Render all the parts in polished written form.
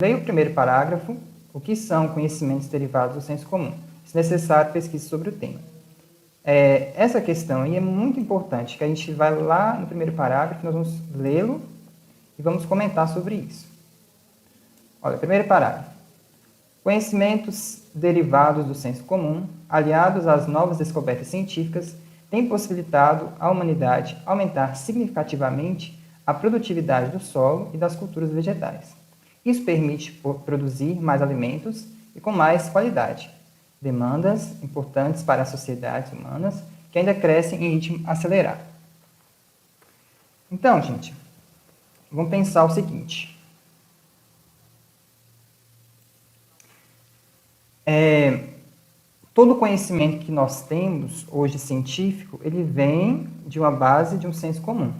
Leia o primeiro parágrafo. O que são conhecimentos derivados do senso comum? Se necessário, pesquise sobre o tema. Essa questão aí é muito importante, que a gente vai lá no primeiro parágrafo, nós vamos lê-lo e vamos comentar sobre isso. Olha, primeiro parágrafo. Conhecimentos derivados do senso comum, aliados às novas descobertas científicas, têm possibilitado à humanidade aumentar significativamente a produtividade do solo e das culturas vegetais. Isso permite produzir mais alimentos e com mais qualidade, demandas importantes para as sociedades humanas que ainda crescem em ritmo acelerado. Então, gente, vamos pensar o seguinte. Todo o conhecimento que nós temos hoje científico, ele vem de uma base de um senso comum,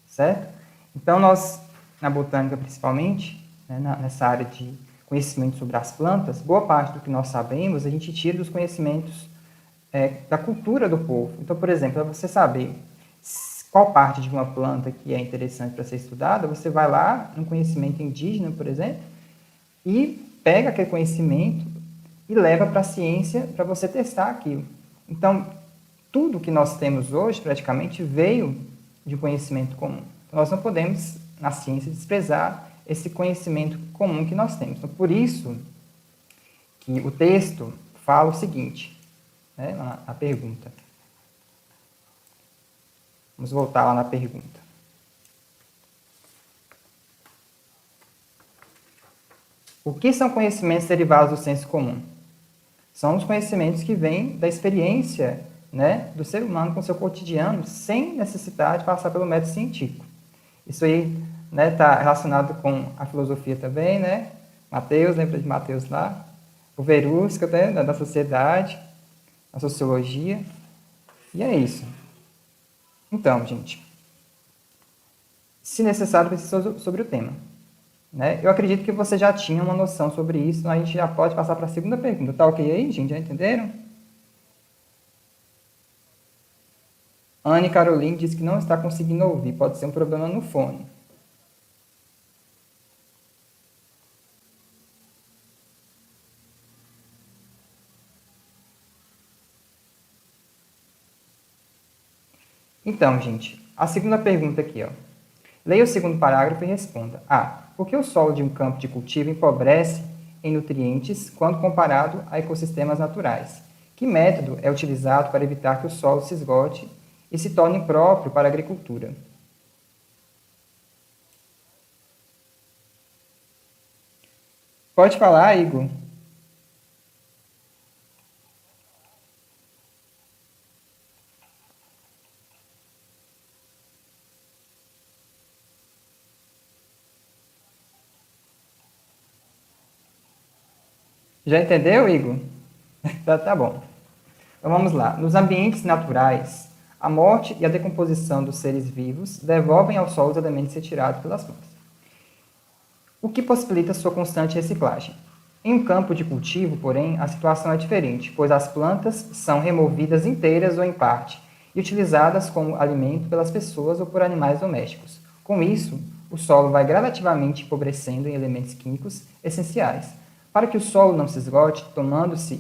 certo? Então, nós, na botânica principalmente, né, nessa área de conhecimento sobre as plantas, boa parte do que nós sabemos a gente tira dos conhecimentos da cultura do povo. Então, por exemplo, para você saber qual parte de uma planta que é interessante para ser estudada, você vai lá no conhecimento indígena, por exemplo, e pega aquele conhecimento e leva para a ciência para você testar aquilo. Então, tudo que nós temos hoje, praticamente, veio de conhecimento comum. Então, nós não podemos, na ciência, desprezar esse conhecimento comum que nós temos. Então, por isso que o texto fala o seguinte, né, na pergunta. Vamos voltar lá na pergunta. O que são conhecimentos derivados do senso comum? São os conhecimentos que vêm da experiência, né, do ser humano com o seu cotidiano, sem necessidade de passar pelo método científico. Isso aí está relacionado com a filosofia também, né? Mateus, lembra de Mateus lá? O Verusca, né, da sociedade, a sociologia. E é isso. Então, gente, se necessário, pesquisa sobre o tema. Né? Eu acredito que você já tinha uma noção sobre isso, então a gente já pode passar para a segunda pergunta. Tá ok aí, gente? Já entenderam? Anne Caroline diz que não está conseguindo ouvir. Pode ser um problema no fone. Então, gente, a segunda pergunta aqui, ó. Leia o segundo parágrafo e responda. A. Por que o solo de um campo de cultivo empobrece em nutrientes quando comparado a ecossistemas naturais? Que método é utilizado para evitar que o solo se esgote e se torne impróprio para a agricultura? Pode falar, Igor. Já entendeu, Igor? Tá bom. Então vamos lá. Nos ambientes naturais, a morte e a decomposição dos seres vivos devolvem ao solo os elementos retirados pelas plantas, o que possibilita sua constante reciclagem. Em um campo de cultivo, porém, a situação é diferente, pois as plantas são removidas inteiras ou em parte e utilizadas como alimento pelas pessoas ou por animais domésticos. Com isso, o solo vai gradativamente empobrecendo em elementos químicos essenciais. Para que o solo não se esgote, tornando-se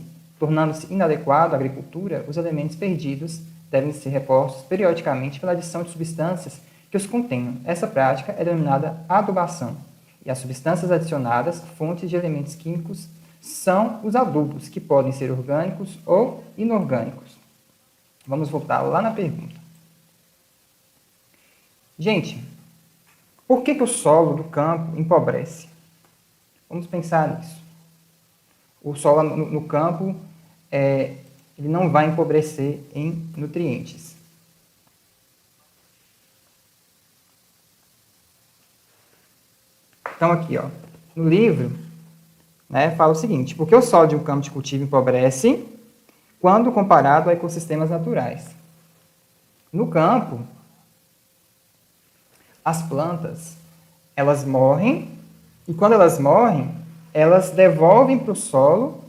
inadequado à agricultura, os elementos perdidos devem ser repostos periodicamente pela adição de substâncias que os contenham. Essa prática é denominada adubação. E as substâncias adicionadas, fontes de elementos químicos, são os adubos, que podem ser orgânicos ou inorgânicos. Vamos voltar lá na pergunta. Gente, por que o solo do campo empobrece? Vamos pensar nisso. O solo no campo, ele não vai empobrecer em nutrientes. Então, aqui, ó, no livro, né, fala o seguinte: por que o solo de um campo de cultivo empobrece quando comparado a ecossistemas naturais? No campo, as plantas, elas morrem, e quando elas morrem, elas devolvem para o solo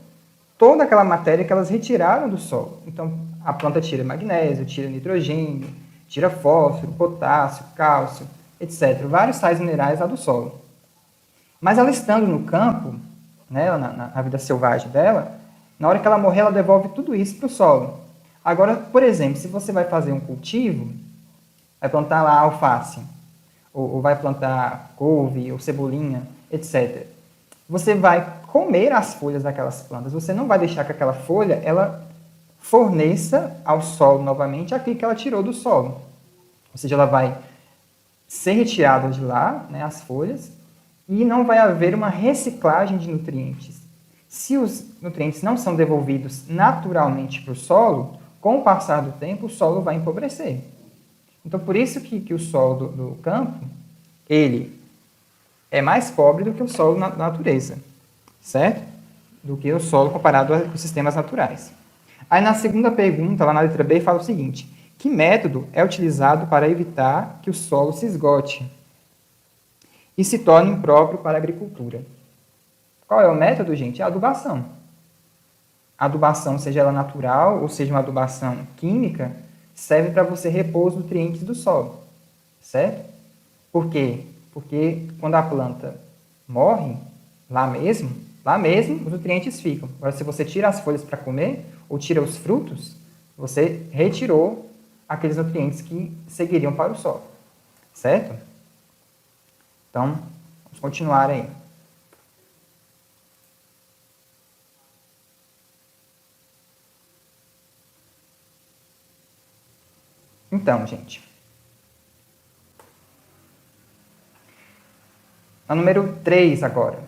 toda aquela matéria que elas retiraram do solo. Então, a planta tira magnésio, tira nitrogênio, tira fósforo, potássio, cálcio, etc. Vários sais minerais lá do solo. Mas ela estando no campo, né, na vida selvagem dela, na hora que ela morrer, ela devolve tudo isso para o solo. Agora, por exemplo, se você vai fazer um cultivo, vai plantar lá alface, ou vai plantar couve, ou cebolinha, etc. Você vai comer as folhas daquelas plantas. Você não vai deixar que aquela folha ela forneça ao solo novamente aquilo que ela tirou do solo. Ou seja, ela vai ser retirada de lá, né, as folhas, e não vai haver uma reciclagem de nutrientes. Se os nutrientes não são devolvidos naturalmente para o solo, com o passar do tempo, o solo vai empobrecer. Então, por isso que o solo do campo, ele é mais pobre do que o solo na natureza, certo? Do que o solo comparado aos sistemas naturais. Aí, na segunda pergunta, lá na letra B, fala o seguinte: que método é utilizado para evitar que o solo se esgote e se torne impróprio para a agricultura? Qual é o método, gente? É a adubação. A adubação, seja ela natural ou seja uma adubação química, serve para você repor os nutrientes do solo, certo? Por quê? Porque quando a planta morre, lá mesmo os nutrientes ficam. Agora, se você tira as folhas para comer ou tira os frutos, você retirou aqueles nutrientes que seguiriam para o solo, certo? Então, vamos continuar aí. Então, gente, a número 3 agora.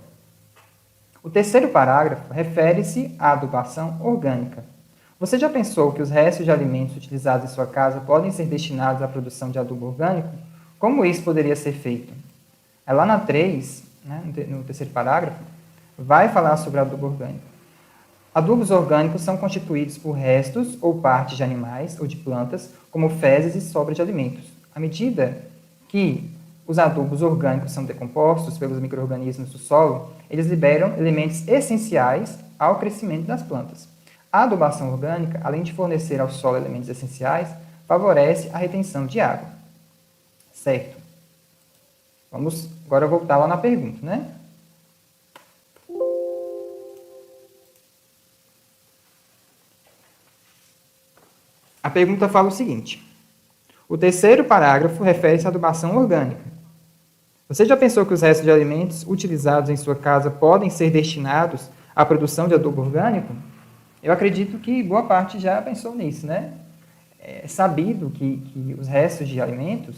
O terceiro parágrafo refere-se à adubação orgânica. Você já pensou que os restos de alimentos utilizados em sua casa podem ser destinados à produção de adubo orgânico? Como isso poderia ser feito? É lá na 3, né, no terceiro parágrafo, vai falar sobre adubo orgânico. Adubos orgânicos são constituídos por restos ou partes de animais ou de plantas, como fezes e sobra de alimentos. À medida que os adubos orgânicos são decompostos pelos micro-organismos do solo, eles liberam elementos essenciais ao crescimento das plantas. A adubação orgânica, além de fornecer ao solo elementos essenciais, favorece a retenção de água. Certo? Vamos agora voltar lá na pergunta, né? A pergunta fala o seguinte: o terceiro parágrafo refere-se à adubação orgânica. Você já pensou que os restos de alimentos utilizados em sua casa podem ser destinados à produção de adubo orgânico? Eu acredito que boa parte já pensou nisso, né? É sabido que os restos de alimentos,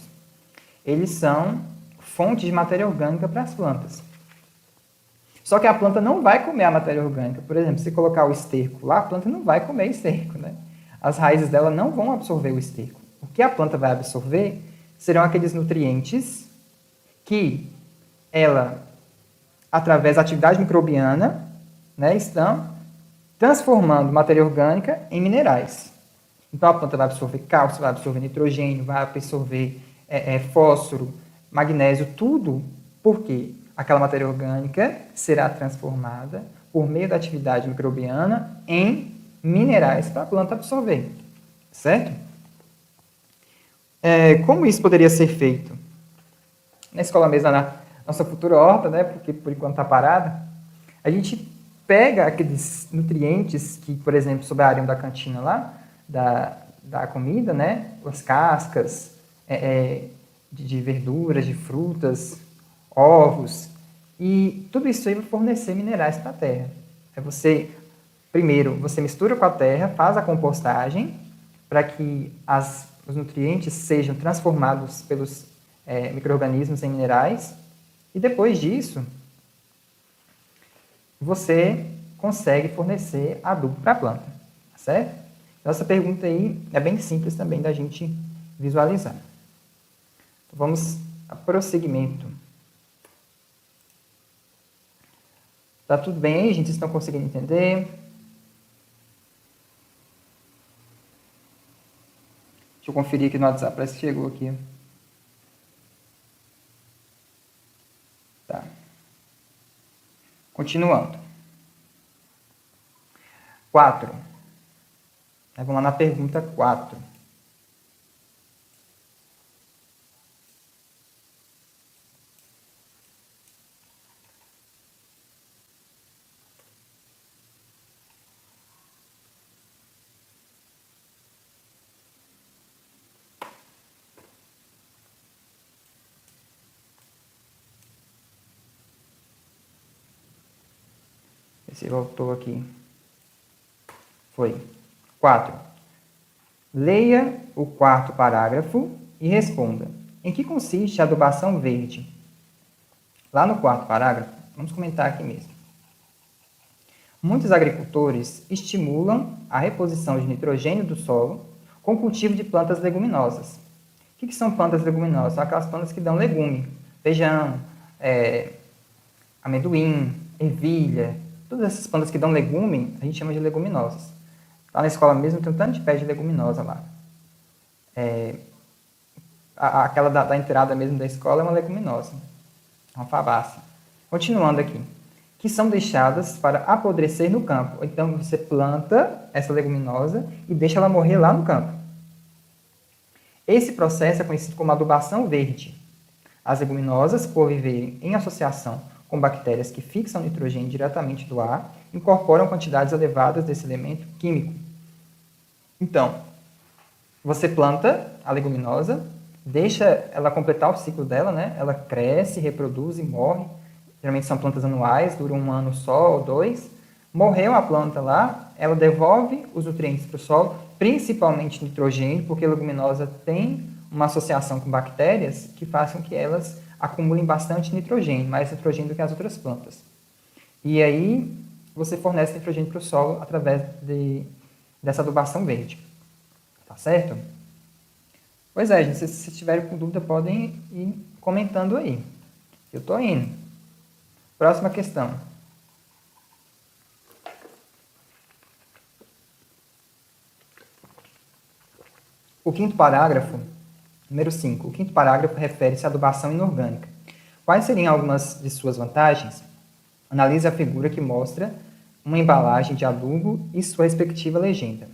eles são fonte de matéria orgânica para as plantas. Só que a planta não vai comer a matéria orgânica. Por exemplo, se colocar o esterco lá, a planta não vai comer esterco, né? As raízes dela não vão absorver o esterco. O que a planta vai absorver serão aqueles nutrientes que ela, através da atividade microbiana, né, estão transformando matéria orgânica em minerais. Então, a planta vai absorver cálcio, vai absorver nitrogênio, vai absorver fósforo, magnésio, tudo porque aquela matéria orgânica será transformada por meio da atividade microbiana em minerais para a planta absorver, certo? Como isso poderia ser feito? Na escola mesmo, na nossa futura horta, né, porque por enquanto está parada, a gente pega aqueles nutrientes que, por exemplo, sobrariam da cantina lá, da comida, né, as cascas de verduras, de frutas, ovos, e tudo isso aí vai fornecer minerais para a terra. Primeiro, você mistura com a terra, faz a compostagem, para que os nutrientes sejam transformados pelos micro-organismos em minerais, e depois disso, você consegue fornecer adubo para a planta, tá certo? Então, essa pergunta aí é bem simples também da gente visualizar. Então, vamos a prosseguimento. Tá tudo bem aí, gente? Vocês estão conseguindo entender? Deixa eu conferir aqui no WhatsApp, parece que chegou aqui. Tá. Continuando. 4. Vamos lá na pergunta 4. se voltou aqui. Foi. 4. Leia o quarto parágrafo e responda. Em que consiste a adubação verde? Lá no quarto parágrafo, vamos comentar aqui mesmo. Muitos agricultores estimulam a reposição de nitrogênio do solo com o cultivo de plantas leguminosas. O que são plantas leguminosas? São aquelas plantas que dão legume. Feijão, amendoim, ervilha. Todas essas plantas que dão legume, a gente chama de leguminosas. Lá na escola mesmo tem um tanto de pé de leguminosa lá. Aquela da entrada mesmo da escola é uma leguminosa. Uma fabácea. Continuando aqui. Que são deixadas para apodrecer no campo. Então, você planta essa leguminosa e deixa ela morrer lá no campo. Esse processo é conhecido como adubação verde. As leguminosas, por viverem em associação com bactérias que fixam nitrogênio diretamente do ar, incorporam quantidades elevadas desse elemento químico. Então, você planta a leguminosa, deixa ela completar o ciclo dela, né? Ela cresce, reproduz e morre. Geralmente são plantas anuais, duram 1 ano só ou 2. Morreu a planta lá, ela devolve os nutrientes para o solo, principalmente nitrogênio, porque a leguminosa tem uma associação com bactérias que façam que elas acumulem bastante nitrogênio, mais nitrogênio do que as outras plantas. E aí você fornece nitrogênio para o solo através dessa adubação verde. Tá certo? Pois é, gente, se vocês tiverem com dúvida, podem ir comentando aí. Eu estou indo. Próxima questão. O quinto parágrafo, número 5. O quinto parágrafo refere-se à adubação inorgânica. Quais seriam algumas de suas vantagens? Analise a figura que mostra uma embalagem de adubo e sua respectiva legenda.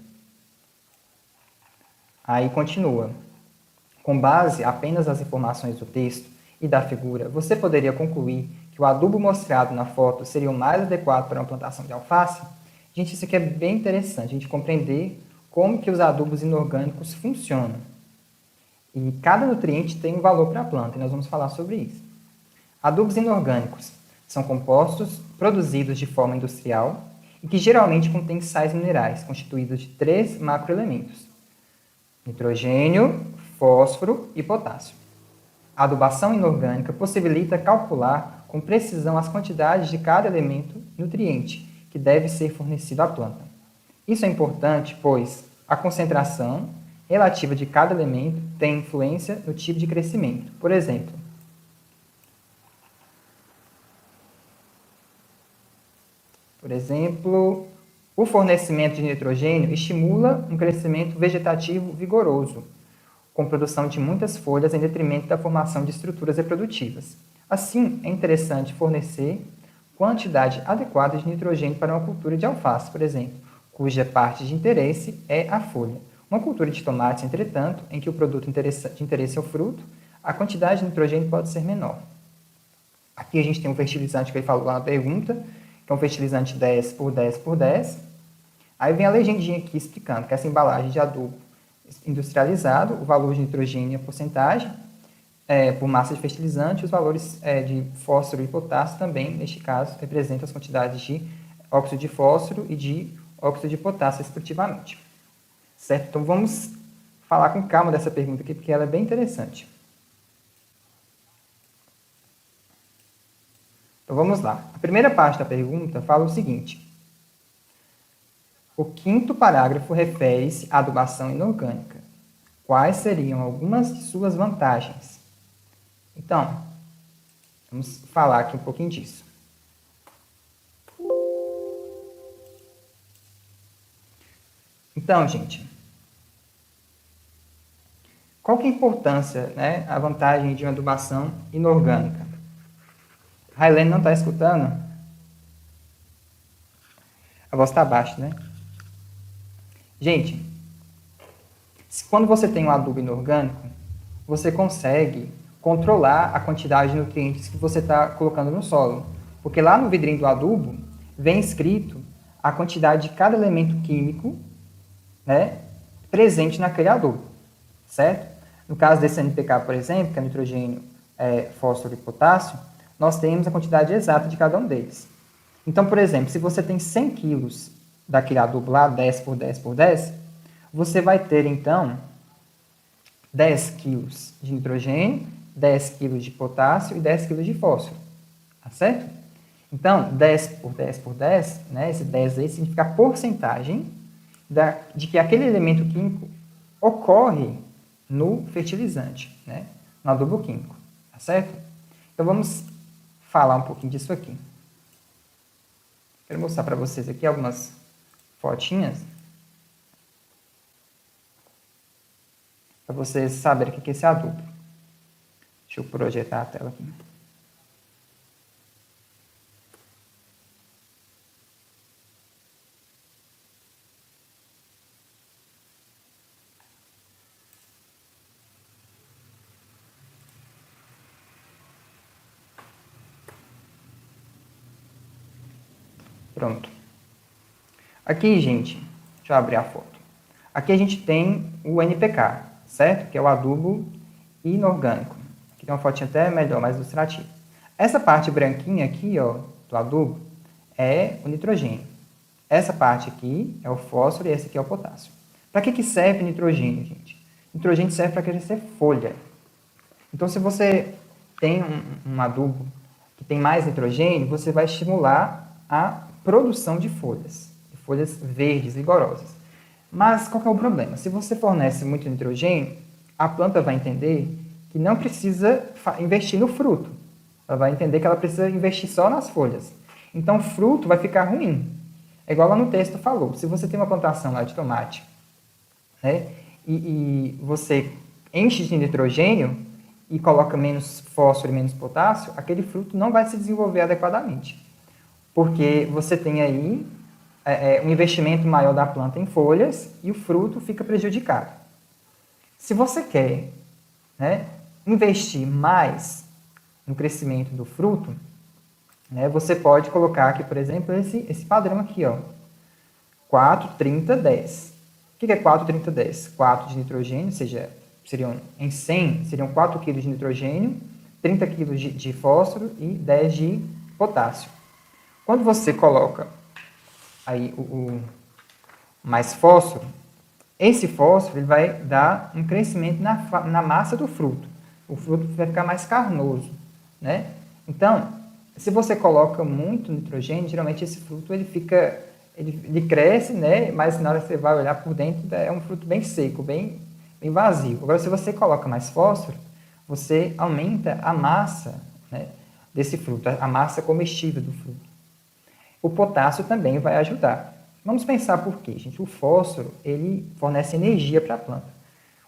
Aí continua. Com base apenas nas informações do texto e da figura, você poderia concluir que o adubo mostrado na foto seria o mais adequado para uma plantação de alface? Gente, isso aqui é bem interessante, a gente compreender como que os adubos inorgânicos funcionam. E cada nutriente tem um valor para a planta, e nós vamos falar sobre isso. Adubos inorgânicos são compostos produzidos de forma industrial e que geralmente contêm sais minerais, constituídos de 3 macroelementos: nitrogênio, fósforo e potássio. A adubação inorgânica possibilita calcular com precisão as quantidades de cada elemento nutriente que deve ser fornecido à planta. Isso é importante, pois a concentração relativa de cada elemento tem influência no tipo de crescimento. Por exemplo, o fornecimento de nitrogênio estimula um crescimento vegetativo vigoroso, com produção de muitas folhas em detrimento da formação de estruturas reprodutivas. Assim, é interessante fornecer quantidade adequada de nitrogênio para uma cultura de alface, por exemplo, cuja parte de interesse é a folha. Uma cultura de tomates, entretanto, em que o produto de interesse é o fruto, a quantidade de nitrogênio pode ser menor. Aqui a gente tem um fertilizante que ele falou lá na pergunta, que é um fertilizante 10 por 10 por 10. Aí vem a legendinha aqui explicando que essa embalagem de adubo industrializado, o valor de nitrogênio e a porcentagem, por massa de fertilizante, os valores de fósforo e potássio também, neste caso, representam as quantidades de óxido de fósforo e de óxido de potássio, respectivamente. Certo? Então, vamos falar com calma dessa pergunta aqui, porque ela é bem interessante. Então, vamos lá. A primeira parte da pergunta fala o seguinte. O quinto parágrafo refere-se à adubação inorgânica. Quais seriam algumas de suas vantagens? Então, vamos falar aqui um pouquinho disso. Então, gente, qual que é a importância, né, a vantagem de uma adubação inorgânica? A Helene não está escutando? A voz está baixa, né? Gente, quando você tem um adubo inorgânico, você consegue controlar a quantidade de nutrientes que você está colocando no solo. Porque lá no vidrinho do adubo, vem escrito a quantidade de cada elemento químico, né, presente naquele adubo, certo? No caso desse NPK, por exemplo, que é nitrogênio, fósforo e potássio, nós temos a quantidade exata de cada um deles. Então, por exemplo, se você tem 100 quilos daquele adubo lá, 10 por 10 por 10, você vai ter, então, 10 quilos de nitrogênio, 10 quilos de potássio e 10 quilos de fósforo. Tá certo? Então, 10 por 10 por 10, né, esse 10 aí significa a porcentagem de que aquele elemento químico ocorre no fertilizante, né, no adubo químico. Tá certo? Então, vamos falar um pouquinho disso aqui. Quero mostrar para vocês aqui algumas fotinhas para vocês saberem o que é esse adubo. Deixa eu projetar a tela aqui. Pronto. Aqui, gente, deixa eu abrir a foto. Aqui a gente tem o NPK, certo? Que é o adubo inorgânico. Aqui tem uma fotinha até melhor, mais ilustrativa. Essa parte branquinha aqui, ó, do adubo, é o nitrogênio. Essa parte aqui é o fósforo e esse aqui é o potássio. Para que serve nitrogênio, gente? Nitrogênio serve para crescer folha. Então, se você tem um adubo que tem mais nitrogênio, você vai estimular a produção de folhas verdes, vigorosas. Mas qual que é o problema? Se você fornece muito nitrogênio, a planta vai entender que não precisa investir no fruto. Ela vai entender que ela precisa investir só nas folhas. Então, o fruto vai ficar ruim. É igual lá no texto falou. Se você tem uma plantação lá de tomate, né, e você enche de nitrogênio e coloca menos fósforo e menos potássio, aquele fruto não vai se desenvolver adequadamente. Porque você tem aí um investimento maior da planta em folhas e o fruto fica prejudicado. Se você quer, né, investir mais no crescimento do fruto, né, você pode colocar aqui, por exemplo, esse padrão aqui, ó, 4, 30, 10. O que é 4, 30, 10? 4 de nitrogênio, ou seja, em 100, seriam 4 kg de nitrogênio, 30 kg de fósforo e 10 de potássio. Quando você coloca aí o mais fósforo, esse fósforo ele vai dar um crescimento na massa do fruto. O fruto vai ficar mais carnoso, né? Então, se você coloca muito nitrogênio, geralmente esse fruto ele cresce, né? Mas na hora que você vai olhar por dentro, é um fruto bem seco, bem vazio. Agora, se você coloca mais fósforo, você aumenta a massa, né, desse fruto, a massa comestível do fruto. O potássio também vai ajudar. Vamos pensar por quê, gente? O fósforo, ele fornece energia para a planta.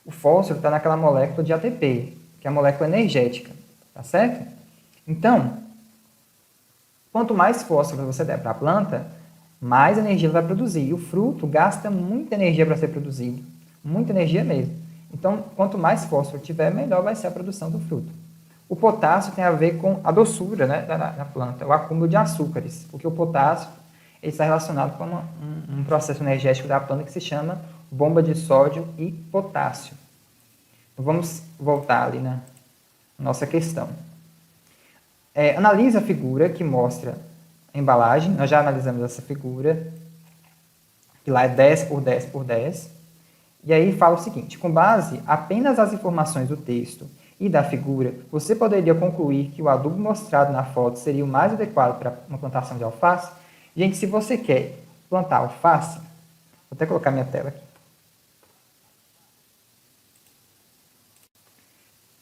O fósforo está naquela molécula de ATP, que é a molécula energética, tá certo? Então, quanto mais fósforo você der para a planta, mais energia ela vai produzir. E o fruto gasta muita energia para ser produzido, muita energia mesmo. Então, quanto mais fósforo tiver, melhor vai ser a produção do fruto. O potássio tem a ver com a doçura, né, da planta, o acúmulo de açúcares, porque o potássio ele está relacionado com um processo energético da planta que se chama bomba de sódio e potássio. Então, vamos voltar ali na nossa questão. Analise a figura que mostra a embalagem. Nós já analisamos essa figura, que lá é 10 por 10 por 10. E aí fala o seguinte: com base apenas nas informações do texto e da figura, você poderia concluir que o adubo mostrado na foto seria o mais adequado para uma plantação de alface? Gente, se você quer plantar alface, vou até colocar minha tela aqui.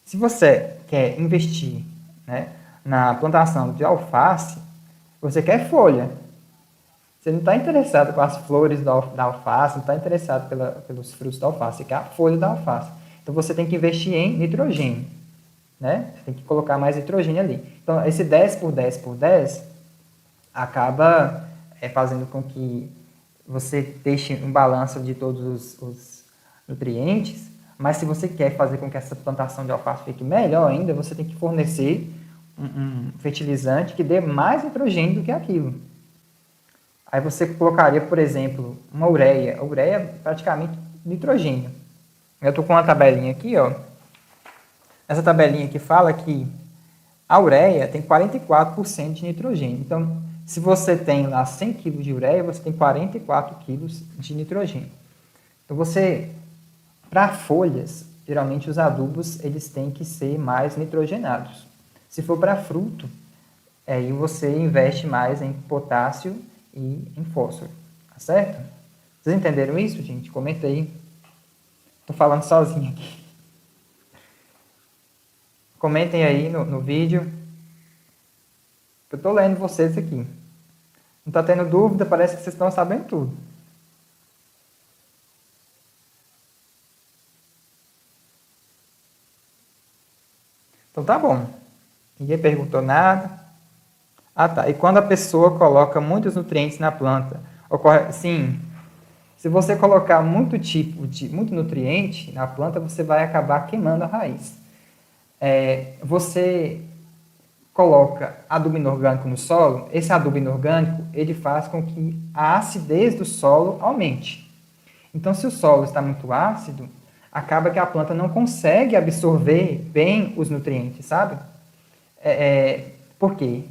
Se você quer investir, né, na plantação de alface, você quer folha. Você não está interessado com as flores da alface, não está interessado pelos frutos da alface, você quer a folha da alface. Então, você tem que investir em nitrogênio, né? Você tem que colocar mais nitrogênio ali. Então, esse 10 por 10 por 10 acaba fazendo com que você deixe um balanço de todos os nutrientes, mas se você quer fazer com que essa plantação de alface fique melhor ainda, você tem que fornecer um fertilizante que dê mais nitrogênio do que aquilo. Aí você colocaria, por exemplo, uma ureia. A ureia é praticamente nitrogênio. Eu estou com uma tabelinha aqui, ó. Essa tabelinha aqui fala que a ureia tem 44% de nitrogênio. Então, se você tem lá 100 kg de ureia, você tem 44 kg de nitrogênio. Então, para folhas, geralmente os adubos eles têm que ser mais nitrogenados. Se for para fruto, aí você investe mais em potássio e em fósforo, tá certo? Vocês entenderam isso, gente? Comenta aí. Estou falando sozinho aqui. Comentem aí no vídeo. Eu estou lendo vocês aqui. Não está tendo dúvida? Parece que vocês estão sabendo tudo. Então tá bom. Ninguém perguntou nada. Ah tá. E quando a pessoa coloca muitos nutrientes na planta, ocorre. Sim. Se você colocar muito nutriente na planta, você vai acabar queimando a raiz. Você coloca adubo inorgânico no solo, esse adubo inorgânico ele faz com que a acidez do solo aumente. Então, se o solo está muito ácido, acaba que a planta não consegue absorver bem os nutrientes, sabe? Por quê?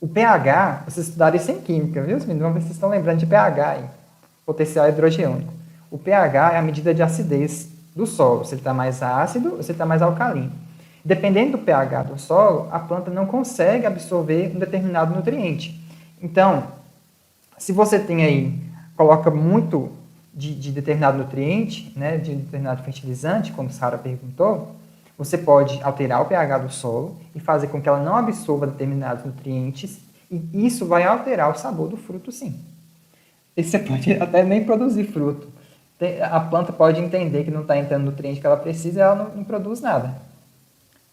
O pH, vocês estudaram isso em química, viu? Vamos ver se vocês estão lembrando de pH aí, potencial hidrogênico. O pH é a medida de acidez do solo, se ele está mais ácido ou se ele está mais alcalino. Dependendo do pH do solo, a planta não consegue absorver um determinado nutriente. Então, se você tem aí, coloca muito de determinado nutriente, né, de determinado fertilizante, como Sara perguntou, você pode alterar o pH do solo e fazer com que ela não absorva determinados nutrientes, e isso vai alterar o sabor do fruto, sim. E você pode até nem produzir fruto. A planta pode entender que não está entrando nutriente que ela precisa e ela não produz nada.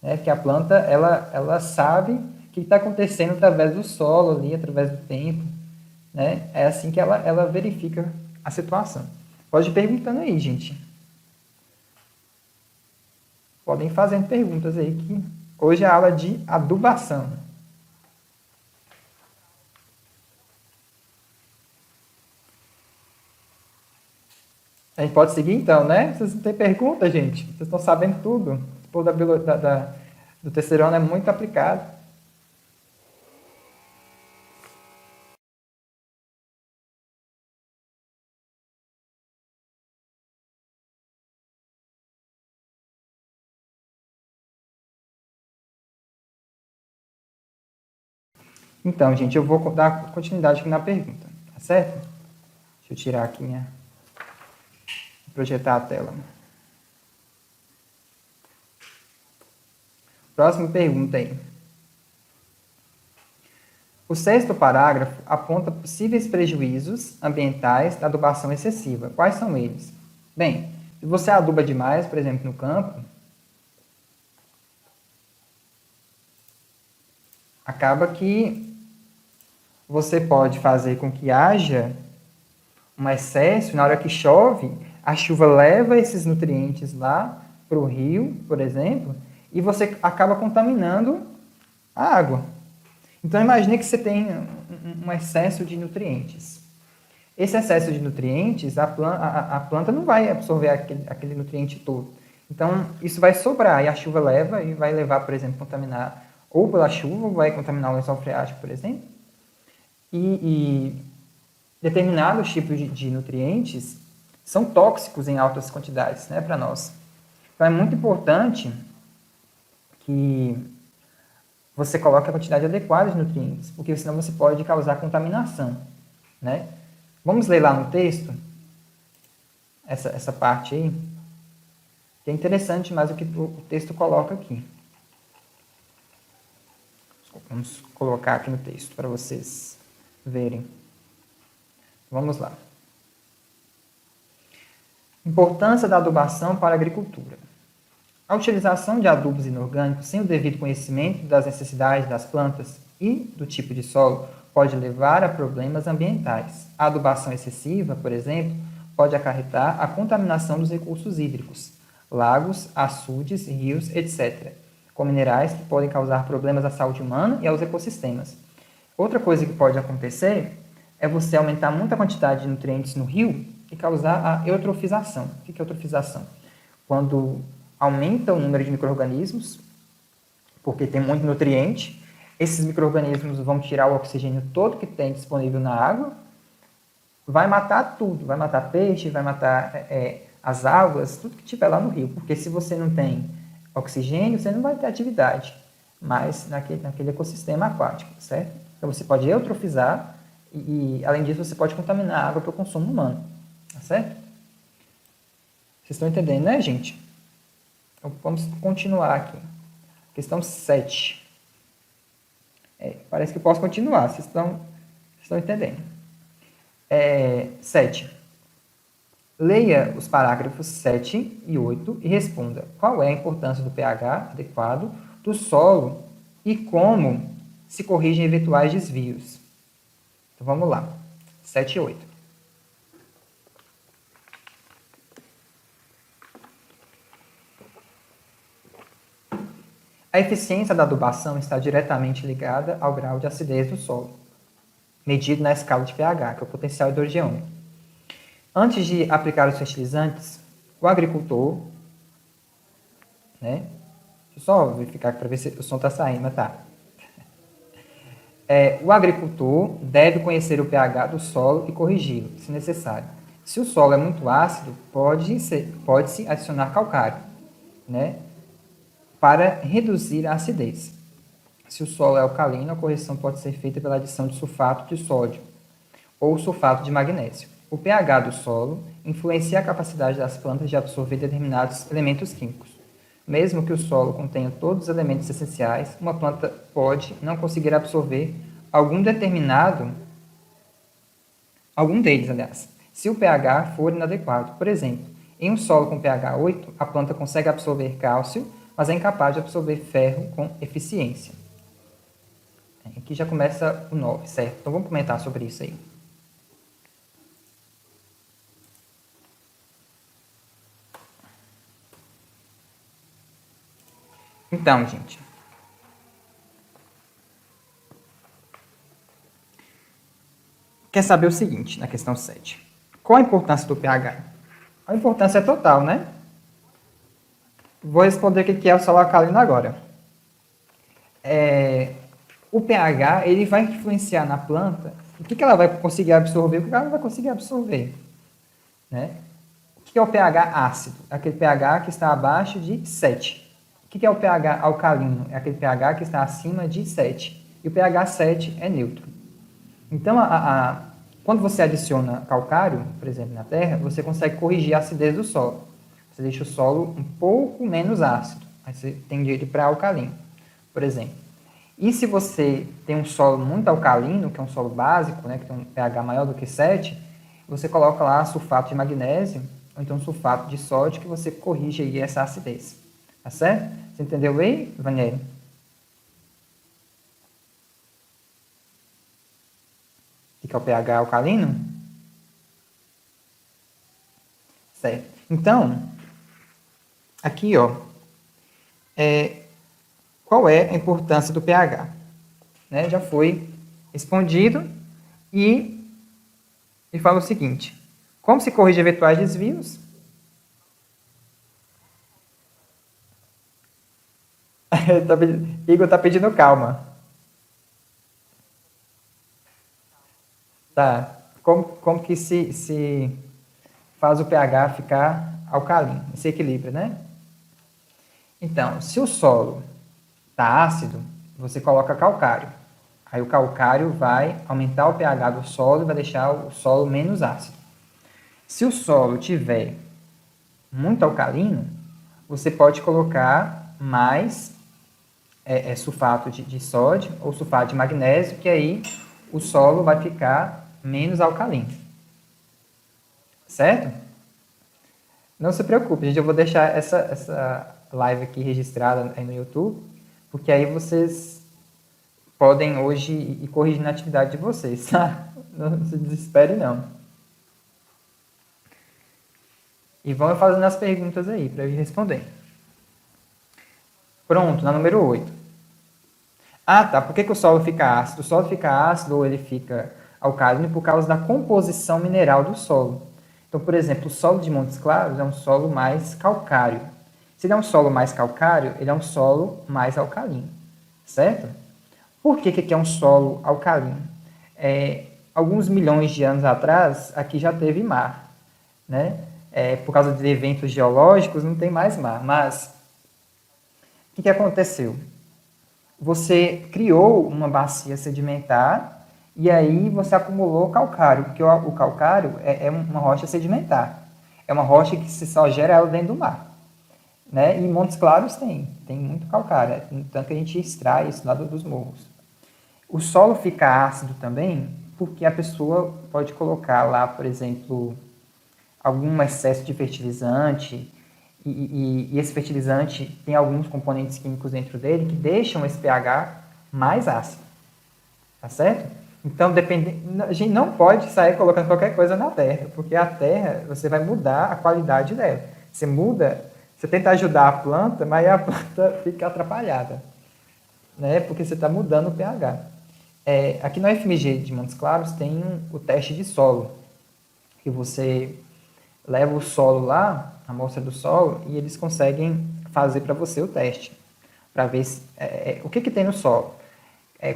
Porque a planta, ela sabe o que está acontecendo através do solo ali, através do tempo. Né? É assim que ela verifica a situação. Pode ir perguntando aí, gente. Podem ir fazendo perguntas aí, que hoje é a aula de adubação. A gente pode seguir então, né? Vocês não têm pergunta, gente? Vocês estão sabendo tudo. O povo do terceiro ano é muito aplicado. Então, gente, eu vou dar continuidade aqui na pergunta, tá certo? Deixa eu tirar aqui projetar a tela. Próxima pergunta aí. O sexto parágrafo aponta possíveis prejuízos ambientais da adubação excessiva. Quais são eles? Bem, se você aduba demais, por exemplo, no campo, acaba que você pode fazer com que haja um excesso, na hora que chove, a chuva leva esses nutrientes lá para o rio, por exemplo, e você acaba contaminando a água. Então, imagine que você tem um excesso de nutrientes. Esse excesso de nutrientes, a planta não vai absorver aquele nutriente todo. Então, isso vai sobrar, e a chuva leva, e vai levar, por exemplo, contaminar, ou pela chuva, ou vai contaminar o lençol freático, por exemplo. E determinados tipos de nutrientes são tóxicos em altas quantidades, né, para nós. Então, é muito importante que você coloque a quantidade adequada de nutrientes, porque senão você pode causar contaminação, né? Vamos ler lá no texto, essa parte aí, que é interessante mais o que o texto coloca aqui. Vamos colocar aqui no texto para vocês verem. Vamos lá. Importância da adubação para a agricultura. A utilização de adubos inorgânicos sem o devido conhecimento das necessidades das plantas e do tipo de solo pode levar a problemas ambientais. A adubação excessiva, por exemplo, pode acarretar a contaminação dos recursos hídricos, lagos, açudes, rios, etc., com minerais que podem causar problemas à saúde humana e aos ecossistemas. Outra coisa que pode acontecer é você aumentar muito a quantidade de nutrientes no rio e causar a eutrofização. O que é eutrofização? Quando aumenta o número de micro-organismos, porque tem muito nutriente, esses micro-organismos vão tirar o oxigênio todo que tem disponível na água, vai matar tudo, vai matar peixe, vai matar as algas, tudo que tiver lá no rio, porque se você não tem oxigênio, você não vai ter atividade mais naquele ecossistema aquático, certo? Então você pode eutrofizar e além disso, você pode contaminar a água para o consumo humano, tá certo? Vocês estão entendendo, né, gente? Então, vamos continuar aqui. Questão 7. Parece que eu posso continuar, vocês estão entendendo. 7. Leia os parágrafos 7 e 8 e responda qual é a importância do pH adequado do solo e como se corrigem eventuais desvios. Então, vamos lá. 7 e 8. A eficiência da adubação está diretamente ligada ao grau de acidez do solo, medido na escala de pH, que é o potencial hidrogênico. Antes de aplicar os fertilizantes, o agricultor, né? Deixa eu só verificar para ver se o som está saindo, mas tá. O agricultor deve conhecer o pH do solo e corrigi-lo, se necessário. Se o solo é muito ácido, pode-se adicionar calcário, né? Para reduzir a acidez. Se o solo é alcalino, a correção pode ser feita pela adição de sulfato de sódio ou sulfato de magnésio. O pH do solo influencia a capacidade das plantas de absorver determinados elementos químicos. Mesmo que o solo contenha todos os elementos essenciais, uma planta pode não conseguir absorver algum deles, aliás, se o pH for inadequado. Por exemplo, em um solo com pH 8, a planta consegue absorver cálcio, mas é incapaz de absorver ferro com eficiência. Aqui já começa o 9, certo? Então vamos comentar sobre isso aí. Então, gente, quer saber o seguinte, na questão 7. Qual a importância do pH? A importância é total, né? Vou responder o que é o solo alcalino agora. O pH ele vai influenciar na planta o que ela vai conseguir absorver e o que ela não vai conseguir absorver. Né? O que é o pH ácido? Aquele pH que está abaixo de 7. O que é o pH alcalino? É aquele pH que está acima de 7. E o pH 7 é neutro. Então, quando você adiciona calcário, por exemplo, na terra, você consegue corrigir a acidez do solo. Você deixa o solo um pouco menos ácido. Aí você tende ele para alcalino, por exemplo. E se você tem um solo muito alcalino, que é um solo básico, né, que tem um pH maior do que 7, você coloca lá sulfato de magnésio, ou então sulfato de sódio, que você corrige aí essa acidez. Tá certo? Você entendeu aí, Vanieri? O que é o pH alcalino? Certo. Então, aqui, ó, qual é a importância do pH? Né? Já foi respondido e fala o seguinte: como se corrige eventuais desvios? Igor está pedindo calma. Tá. Como que se faz o pH ficar alcalino, se equilibra, né? Então, se o solo está ácido, você coloca calcário. Aí o calcário vai aumentar o pH do solo e vai deixar o solo menos ácido. Se o solo tiver muito alcalino, você pode colocar mais sulfato de sódio ou sulfato de magnésio, que aí o solo vai ficar menos alcalino. Certo? Não se preocupe, gente, eu vou deixar essa live aqui registrada aí no YouTube, porque aí vocês podem hoje ir corrigindo a atividade de vocês, tá? Não se desespere, não. E vão fazendo as perguntas aí, para eu ir respondendo. Pronto, na número 8. Ah, tá. Por que o solo fica ácido? O solo fica ácido ou ele fica alcalino por causa da composição mineral do solo. Então, por exemplo, o solo de Montes Claros é um solo mais calcário. Se ele é um solo mais calcário, ele é um solo mais alcalino, certo? Por que é um solo alcalino? Alguns milhões de anos atrás, aqui já teve mar, né? Por causa de eventos geológicos, não tem mais mar. Mas o que aconteceu? Você criou uma bacia sedimentar e aí você acumulou calcário, porque o calcário é uma rocha sedimentar. É uma rocha que se só gera ela dentro do mar. Né? E Montes Claros tem muito calcário, tanto que a gente extrai isso lá dos morros. O solo fica ácido também porque a pessoa pode colocar lá, por exemplo, algum excesso de fertilizante, e esse fertilizante tem alguns componentes químicos dentro dele que deixam esse pH mais ácido, tá certo? Então, a gente não pode sair colocando qualquer coisa na terra, porque a terra, você vai mudar a qualidade dela. Você muda, você tenta ajudar a planta, mas a planta fica atrapalhada, né? Porque você está mudando o pH. Aqui no FMG de Montes Claros tem o teste de solo, que você leva o solo lá, a amostra do solo, e eles conseguem fazer para você o teste, para ver o que tem no solo.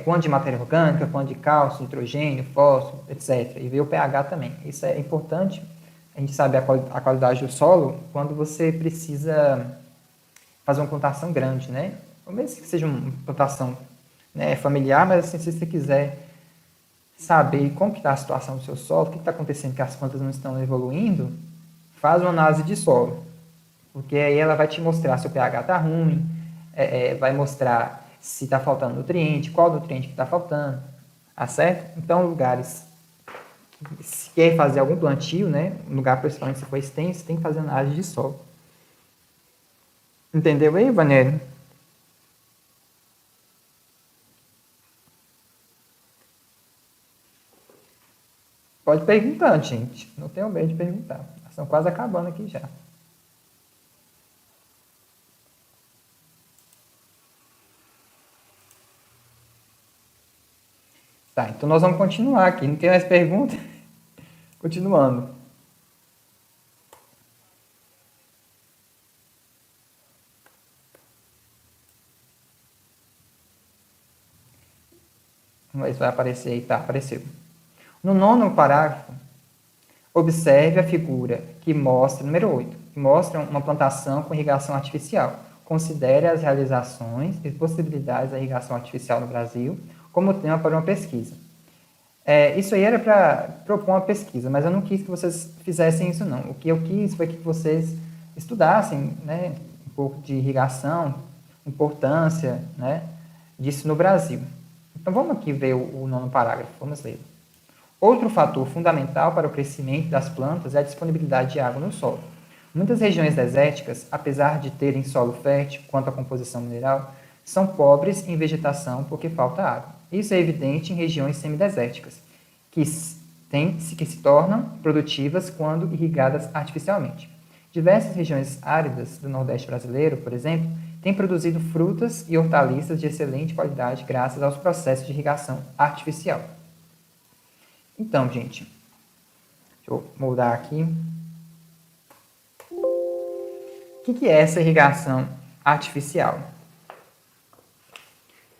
Quanto de matéria orgânica, quanto de cálcio, nitrogênio, fósforo, etc. E ver o pH também. Isso é importante, a gente sabe a qualidade do solo quando você precisa fazer uma plantação grande, né? Ou mesmo que seja uma plantação, né, familiar, mas assim, se você quiser saber como está a situação do seu solo, o que está acontecendo que as plantas não estão evoluindo, faz uma análise de solo, porque aí ela vai te mostrar se o pH está ruim, vai mostrar se está faltando nutriente, qual nutriente que está faltando, tá certo? Então, lugares que se quer fazer algum plantio, né, um lugar principalmente se for extenso, tem que fazer análise de solo. Entendeu aí, Vanério? Pode perguntar, gente. Não tenho medo de perguntar. Estão quase acabando aqui já. Tá, então nós vamos continuar aqui. Não tem mais perguntas? Continuando. Vamos ver se vai aparecer aí. Tá, apareceu. No nono parágrafo, observe a figura que mostra, número 8, que mostra uma plantação com irrigação artificial. Considere as realizações e possibilidades da irrigação artificial no Brasil como tema para uma pesquisa. Isso aí era para propor uma pesquisa, mas eu não quis que vocês fizessem isso, não. O que eu quis foi que vocês estudassem, né, um pouco de irrigação, importância, né, disso no Brasil. Então vamos aqui ver o nono parágrafo, vamos ler. Outro fator fundamental para o crescimento das plantas é a disponibilidade de água no solo. Muitas regiões desérticas, apesar de terem solo fértil quanto à composição mineral, são pobres em vegetação porque falta água. Isso é evidente em regiões semidesérticas, que se tornam produtivas quando irrigadas artificialmente. Diversas regiões áridas do Nordeste brasileiro, por exemplo, têm produzido frutas e hortaliças de excelente qualidade graças aos processos de irrigação artificial. Então, gente, deixa eu mudar aqui. O que é essa irrigação artificial?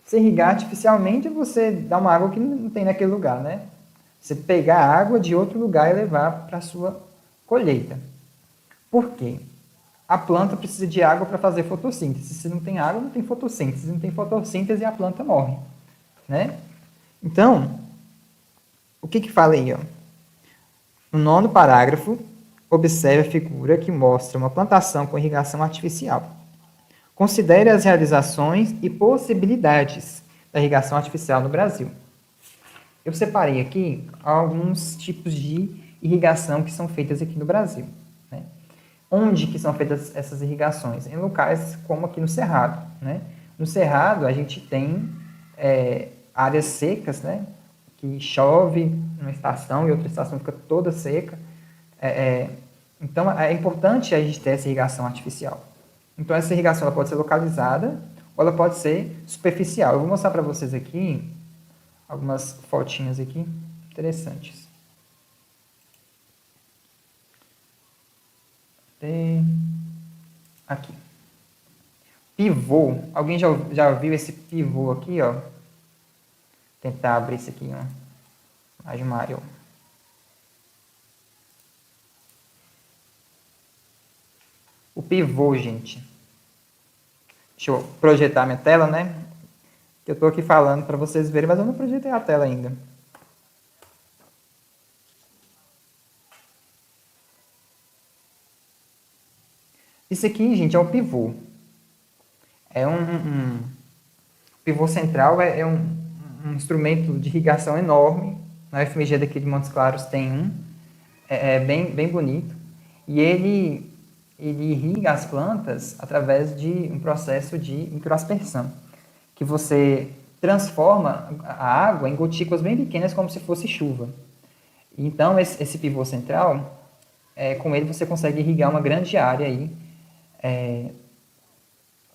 Se irrigar artificialmente, você dá uma água que não tem naquele lugar, né? Você pegar a água de outro lugar e levar para a sua colheita. Por quê? A planta precisa de água para fazer fotossíntese. Se não tem água, não tem fotossíntese. Se não tem fotossíntese, a planta morre, né? Então, o que fala aí, ó? No nono parágrafo, observe a figura que mostra uma plantação com irrigação artificial. Considere as realizações e possibilidades da irrigação artificial no Brasil. Eu separei aqui alguns tipos de irrigação que são feitas aqui no Brasil. Né? Onde que são feitas essas irrigações? Em locais como aqui no Cerrado. Né? No Cerrado, a gente tem áreas secas, né? Que chove numa estação e outra estação fica toda seca. Então, é importante a gente ter essa irrigação artificial. Então, essa irrigação ela pode ser localizada ou ela pode ser superficial. Eu vou mostrar para vocês aqui algumas fotinhas aqui interessantes. Aqui. Pivô. Alguém já viu esse pivô aqui, ó? tentar abrir isso aqui, mais maior. O pivô, gente. Deixa eu projetar minha tela, né? Eu estou aqui falando para vocês verem, mas eu não projetei a tela ainda. Isso aqui, gente, é o pivô. É um pivô central, é um instrumento de irrigação enorme. Na UFMG daqui de Montes Claros tem um. É bem bonito. E ele irriga as plantas através de um processo de microaspersão, que você transforma a água em gotículas bem pequenas, como se fosse chuva. Então, esse pivô central, com ele você consegue irrigar uma grande área aí,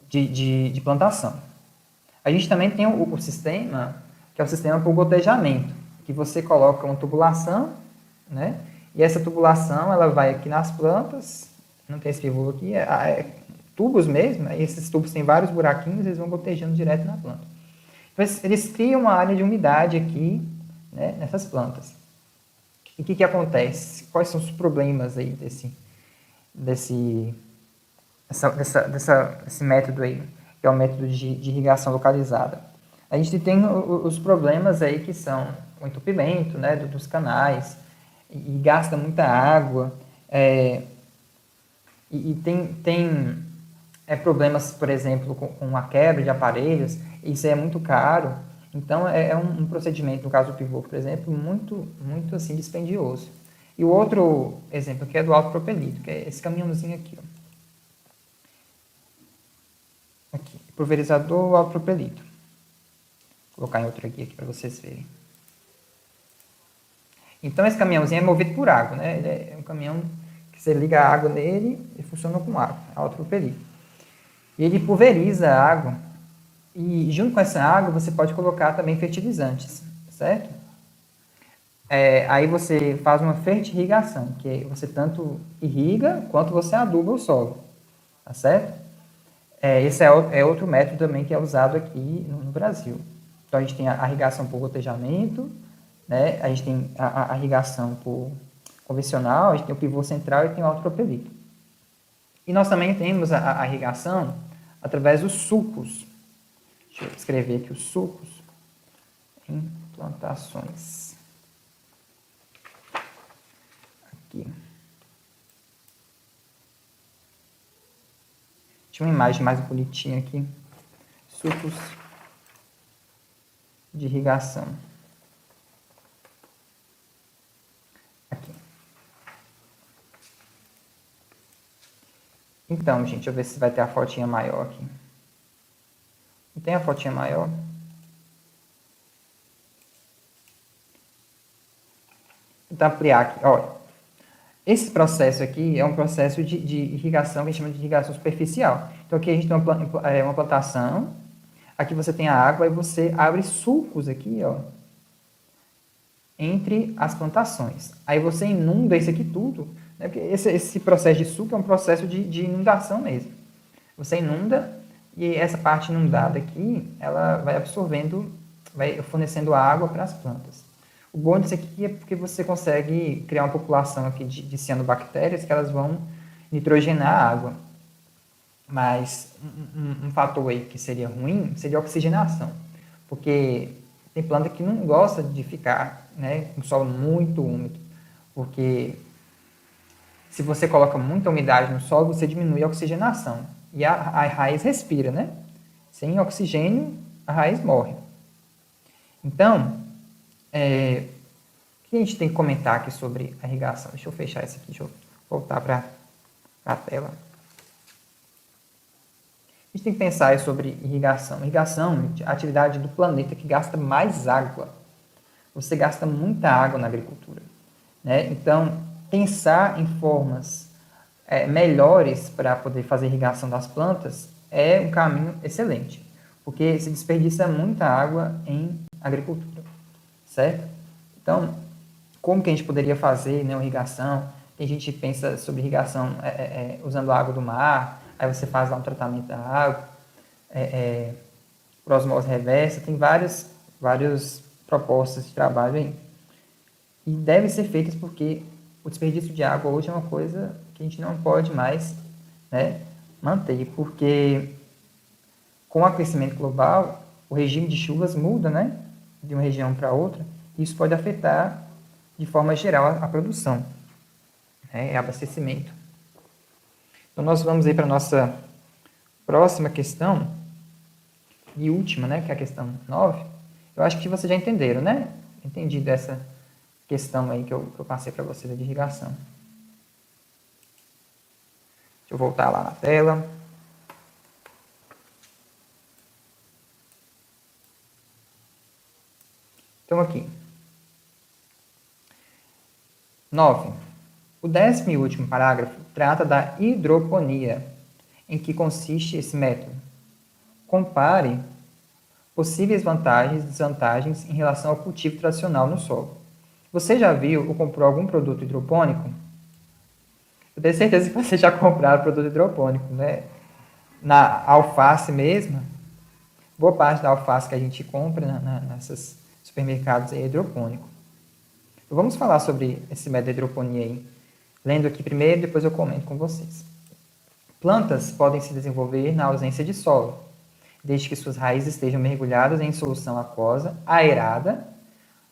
de plantação. A gente também tem o sistema, que é o sistema por gotejamento, que você coloca uma tubulação, né? E essa tubulação, ela vai aqui nas plantas, não tem esse pivô aqui, tubos mesmo, esses tubos têm vários buraquinhos, eles vão gotejando direto na planta. Então, eles criam uma área de umidade aqui, né, nessas plantas. E o que acontece? Quais são os problemas aí desse método aí, que é o método de irrigação localizada? A gente tem os problemas aí que são o entupimento, né, dos canais, e gasta muita água, e tem problemas, por exemplo, com a quebra de aparelhos, isso é muito caro. Então, é um procedimento, no caso do pivô, por exemplo, muito assim, dispendioso. E o outro exemplo aqui é do autopropelido, que é esse caminhãozinho aqui. Ó. Aqui, pulverizador autopropelido. Vou colocar em outro aqui para vocês verem. Então, esse caminhãozinho é movido por água, né? Ele é um caminhão que você liga a água nele e funciona com água, autopropelido. E ele pulveriza a água. E junto com essa água, você pode colocar também fertilizantes, certo? Aí você faz uma fertirrigação, que você tanto irriga quanto você aduba o solo, tá certo? Esse é outro método também que é usado aqui no Brasil. Então, a gente tem a irrigação por gotejamento, né? A gente tem a irrigação por convencional, a gente tem o pivô central e tem o autopropelido. E nós também temos a irrigação através dos sulcos. Deixa eu escrever aqui os sulcos em plantações. Aqui. Tinha uma imagem mais bonitinha aqui. Sulcos de irrigação. Aqui. Então, gente, deixa eu ver se vai ter a fotinha maior aqui. Não tem a fotinha maior? Vou tentar ampliar aqui. Olha, esse processo aqui é um processo de irrigação que a gente chama de irrigação superficial. Então, aqui a gente tem uma plantação, aqui você tem a água e você abre sulcos aqui, ó, entre as plantações. Aí você inunda isso aqui tudo, né? Porque esse processo de sulco é um processo de inundação mesmo. Você inunda e essa parte inundada aqui, ela vai absorvendo, vai fornecendo água para as plantas. O bom disso aqui é porque você consegue criar uma população aqui de cianobactérias que elas vão nitrogenar a água. Mas um fator aí que seria ruim seria a oxigenação. Porque tem planta que não gosta de ficar, né, com solo muito úmido. Porque se você coloca muita umidade no solo, você diminui a oxigenação. E a raiz respira, né? Sem oxigênio, a raiz morre. Então, o que a gente tem que comentar aqui sobre a irrigação? Deixa eu fechar isso aqui, deixa eu voltar para a tela. A gente tem que pensar sobre irrigação. Irrigação é a atividade do planeta que gasta mais água. Você gasta muita água na agricultura, né? Então, pensar em formas melhores para poder fazer irrigação das plantas é um caminho excelente, porque se desperdiça muita água em agricultura, certo? Então, como que a gente poderia fazer, né, uma irrigação? Tem gente que pensa sobre irrigação usando a água do mar, aí você faz lá um tratamento da água, por osmose reversa, tem vários propostas de trabalho aí. E devem ser feitas porque o desperdício de água hoje é uma coisa que a gente não pode mais, né, manter, porque com o aquecimento global, o regime de chuvas muda, né, de uma região para outra, e isso pode afetar, de forma geral, a produção, né, abastecimento. Então, nós vamos aí para a nossa próxima questão, e última, né, que é a questão 9. Eu acho que vocês já entenderam, né? Entendi dessa questão aí que eu passei para vocês de irrigação. Deixa eu voltar lá na tela. Então, aqui. 9. O 10º e último parágrafo trata da hidroponia. Em que consiste esse método? Compare possíveis vantagens e desvantagens em relação ao cultivo tradicional no solo. Você já viu ou comprou algum produto hidropônico? Eu tenho certeza que você já compraram produto hidropônico, né? Na alface mesmo, boa parte da alface que a gente compra nesses supermercados é hidropônico. Então, vamos falar sobre esse método de hidroponia aí. Lendo aqui primeiro, depois eu comento com vocês. Plantas podem se desenvolver na ausência de solo, desde que suas raízes estejam mergulhadas em solução aquosa, aerada,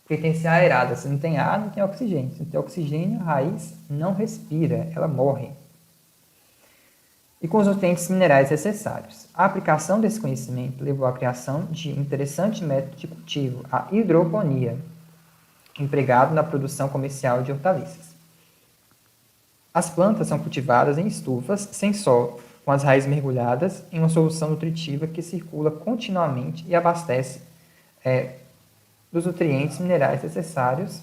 porque tem que ser aerada. Se não tem ar, não tem oxigênio. Se não tem oxigênio, a raiz não respira, ela morre. E com os nutrientes minerais necessários. A aplicação desse conhecimento levou à criação de um interessante método de cultivo, a hidroponia, empregado na produção comercial de hortaliças. As plantas são cultivadas em estufas sem solo, com as raízes mergulhadas em uma solução nutritiva que circula continuamente e abastece dos nutrientes minerais necessários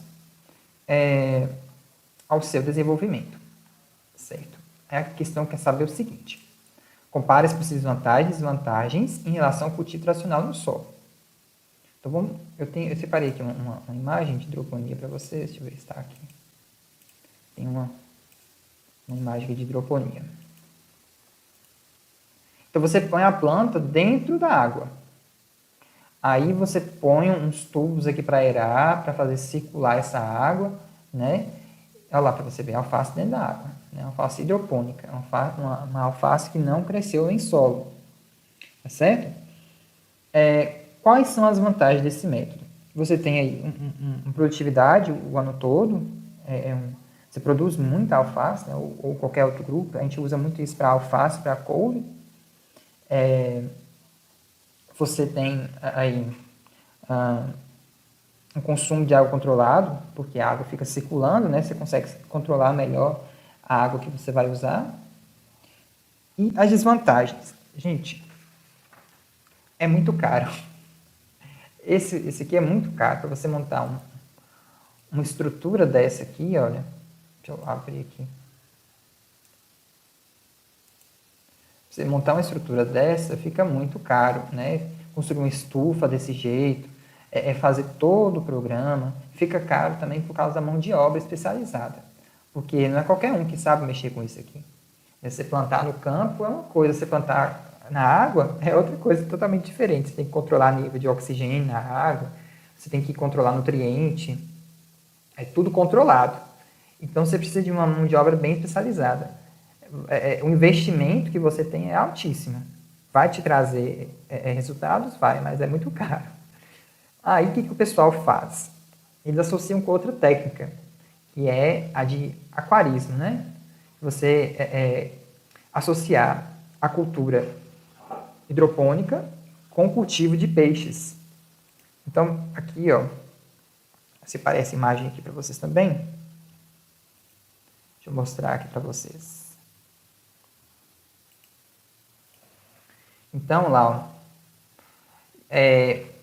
ao seu desenvolvimento. Certo? A questão quer saber o seguinte: compare as possíveis vantagens e desvantagens em relação ao cultivo tradicional no solo. Então, eu separei aqui uma imagem de hidroponia para vocês. Deixa eu ver se está aqui. Tem uma imagem aqui de hidroponia. Então, você põe a planta dentro da água. Aí, você põe uns tubos aqui para aerar, para fazer circular essa água, né? Olha lá, para você ver a alface dentro da água. Né? Uma alface hidropônica. Uma alface que não cresceu em solo. Tá certo? Quais são as vantagens desse método? Você tem aí uma produtividade o ano todo. Você produz muita alface, né? ou qualquer outro grupo. A gente usa muito isso para alface, para couve. Você tem aí um consumo de água controlado, porque a água fica circulando, né? Você consegue controlar melhor a água que você vai usar. E as desvantagens. Gente, é muito caro. Esse aqui é muito caro. Para você montar uma estrutura dessa aqui, olha. Deixa eu abrir aqui. Você montar uma estrutura dessa fica muito caro, né? Construir uma estufa desse jeito, fazer todo o programa, fica caro também por causa da mão de obra especializada. Porque não é qualquer um que sabe mexer com isso aqui. Você plantar no campo é uma coisa, você plantar na água é outra coisa totalmente diferente. Você tem que controlar nível de oxigênio na água, você tem que controlar nutriente, é tudo controlado. Então você precisa de uma mão de obra bem especializada. O investimento que você tem é altíssimo. Vai te trazer resultados? Vai, mas é muito caro. Aí o que o pessoal faz? Eles associam com outra técnica, que é a de aquarismo, né? Você associar a cultura hidropônica com o cultivo de peixes. Então, aqui, ó, separei essa imagem aqui para vocês também. Deixa eu mostrar aqui para vocês. Então, lá, ó,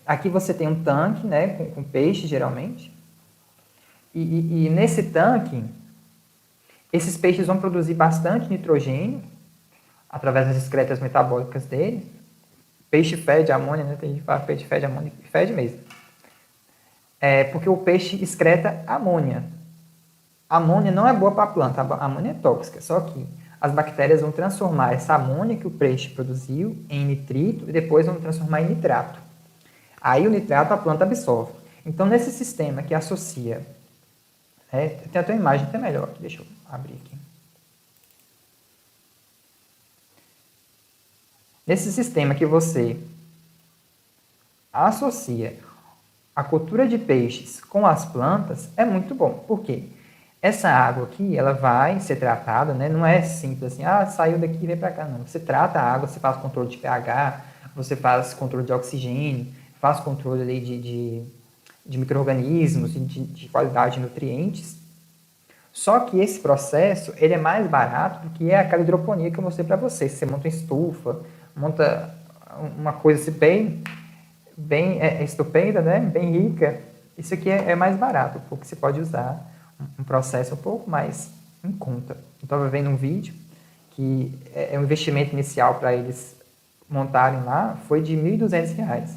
aqui você tem um tanque, né, com peixe, geralmente. E nesse tanque, esses peixes vão produzir bastante nitrogênio através das excretas metabólicas dele. Peixe fede amônia, né? Tem gente que fala peixe fede amônia, fede mesmo. Porque o peixe excreta amônia. A amônia não é boa para a planta, a amônia é tóxica, só que as bactérias vão transformar essa amônia que o peixe produziu em nitrito e depois vão transformar em nitrato. Aí o nitrato a planta absorve. Então, nesse sistema que associa, tem até uma imagem até melhor, deixa eu abrir aqui. Nesse sistema que você associa a cultura de peixes com as plantas, é muito bom. Por quê? Essa água aqui, ela vai ser tratada, né? Não é simples assim, saiu daqui e veio para cá, não. Você trata a água, você faz controle de pH, você faz controle de oxigênio, faz controle ali de micro-organismos, de qualidade de nutrientes. Só que esse processo, ele é mais barato do que aquela hidroponia que eu mostrei para você. Você monta uma estufa, monta uma coisa assim bem estupenda, né? Bem rica. Isso aqui é mais barato, porque você pode usar um processo um pouco mais em conta. Eu estava vendo um vídeo que o investimento inicial para eles montarem lá foi de R$ 1.200.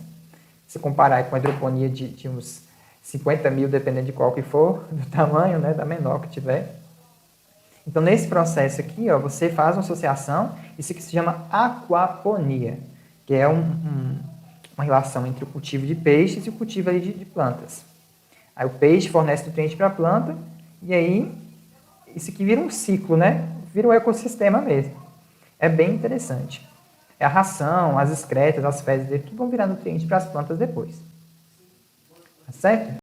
Se comparar com a hidroponia de uns 50 mil, dependendo de qual que for, do tamanho, né, da menor que tiver. Então, nesse processo aqui, ó, você faz uma associação, isso aqui se chama aquaponia, que é uma relação entre o cultivo de peixes e o cultivo ali de plantas. Aí o peixe fornece nutriente para a planta, e aí isso aqui vira um ciclo, né? Vira um ecossistema mesmo. É bem interessante. É a ração, as excretas, as fezes dele, que vão virar nutriente para as plantas depois. Tá certo?